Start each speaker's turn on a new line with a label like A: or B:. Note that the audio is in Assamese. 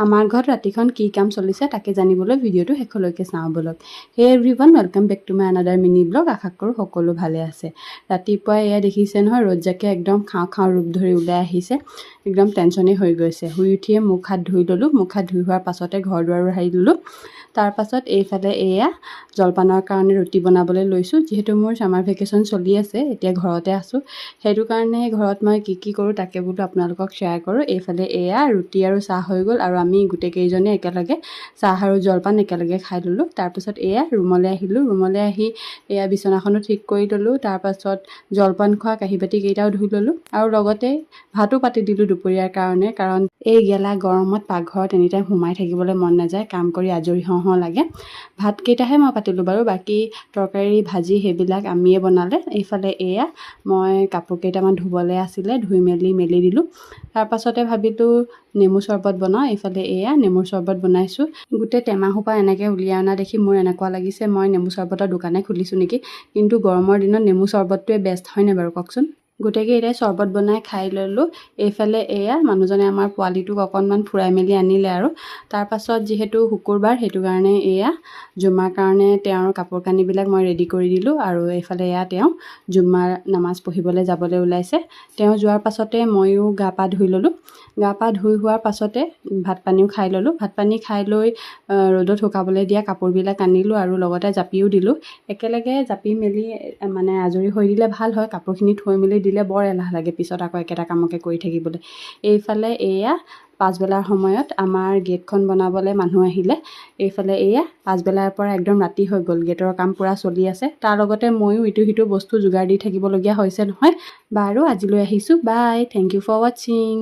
A: আমাৰ ঘৰত ৰাতিখন কি কাম চলিছে তাকে জানিবলৈ ভিডিঅ'টো শেষলৈকে চাওঁ বলক। Hey everyone, welcome back to my another mini blog. আশা কৰোঁ সকলো ভালে আছে। ৰাতিপুৱাই এয়া দেখিছে নহয়, ৰ'দজাকে একদম খাওঁ খাওঁ ৰূপ ধৰি ওলাই আহিছে। একদম টেনশ্যনেই হৈ গৈছে। শুই উঠিয়ে মুখ হাত ধুই ল'লোঁ। মুখ হাত ধুই হোৱাৰ পাছতে ঘৰ দুৱাৰো সাৰি ল'লোঁ। তাৰপাছত এইফালে এয়া জলপানৰ কাৰণে ৰুটি বনাবলৈ লৈছোঁ। যিহেতু মোৰ ছামাৰ ভেকেশ্যন চলি আছে, এতিয়া ঘৰতে আছোঁ, সেইটো কাৰণে ঘৰত মই কি কৰোঁ তাকে বোলো আপোনালোকক শ্বেয়াৰ কৰোঁ। এইফালে এয়া ৰুটি আৰু চাহ হৈ গ'ল আৰু আমি গোটেইকেইজনে একেলগে চাহ আৰু জলপান একেলগে খাই ল'লোঁ। তাৰপাছত এয়া ৰুমলৈ আহিলোঁ। ৰুমলৈ আহি এয়া বিচনাখনো ঠিক কৰি ল'লোঁ। তাৰপাছত জলপান খোৱা কাঁহী বাতিকেইটাও ধুই ল'লোঁ আৰু লগতে ভাতো পাতি দিলোঁ দুপৰীয়াৰ কাৰণে, কাৰণ এই গেলা গৰমত পাকঘৰত এনিটাইম সোমাই থাকিবলৈ মন নাযায়, কাম কৰি আজৰি হওঁ লাগে। ভাতকেইটাহে মই পাতিলোঁ বাৰু, বাকী তৰকাৰী ভাজি সেইবিলাক আমিয়ে বনালে। এইফালে এয়া মই কাপোৰ কেইটামান ধুবলৈ আছিলে, ধুই মেলি দিলোঁ। তাৰপাছতে ভাবিলোঁ নেমু চৰবত বনাওঁ। এইফালে এয়া নেমুৰ চৰবত বনাইছোঁ। গোটেই টেমাসোপা এনেকৈ উলিয়াই অনা দেখি মোৰ এনেকুৱা লাগিছে মই নেমু চৰবতৰ দোকানে খুলিছোঁ নেকি। কিন্তু গৰমৰ দিনত নেমু চৰবতটোৱে বেষ্ট, হয়নে বাৰু কওকচোন। গোটেইকেইটাই চৰবত বনাই খাই ল'লোঁ। এইফালে এয়া মানুহজনে আমাৰ পোৱালিটোক অকণমান ফুৰাই মেলি আনিলে আৰু তাৰপাছত যিহেতু শুকুৰবাৰ, সেইটো কাৰণে এয়া জুম্মাৰ কাৰণে তেওঁৰ কাপোৰ কানিবিলাক মই ৰেডি কৰি দিলোঁ। আৰু এইফালে এয়া তেওঁ জুম্মাৰ নামাজ পঢ়িবলৈ যাবলৈ ওলাইছে। তেওঁ যোৱাৰ পাছতে ময়ো গা পা ধুই ল'লোঁ। গা পা ধুই হোৱাৰ পাছতে ভাত পানীও খাই ল'লোঁ। ভাত পানী খাই লৈ ৰ'দত শুকাবলৈ দিয়া কাপোৰবিলাক আনিলোঁ আৰু লগতে জাপিও দিলোঁ। একেলগে জাপি মেলি মানে আজৰি হৈ দিলে ভাল হয়। কাপোৰখিনি থৈ মেলি দিলে বৰ এলাহ লাগে পিছত আকৌ একেটা কামকে কৰি থাকিবলৈ। এইফালে এয়া পাছবেলাৰ সময়ত আমাৰ গেটখন বনাবলৈ মানুহ আহিলে। এইফালে এয়া পাছবেলাৰ পৰা একদম ৰাতি হৈ গ'ল, গেটৰ কাম পূৰা চলি আছে। তাৰ লগতে ময়ো ইটো সিটো বস্তু যোগাৰ দি থাকিবলগীয়া হৈছে নহয়। বাৰু আজিলৈ আহিছোঁ, বাই, থেংক ইউ ফৰ ৱাচিং।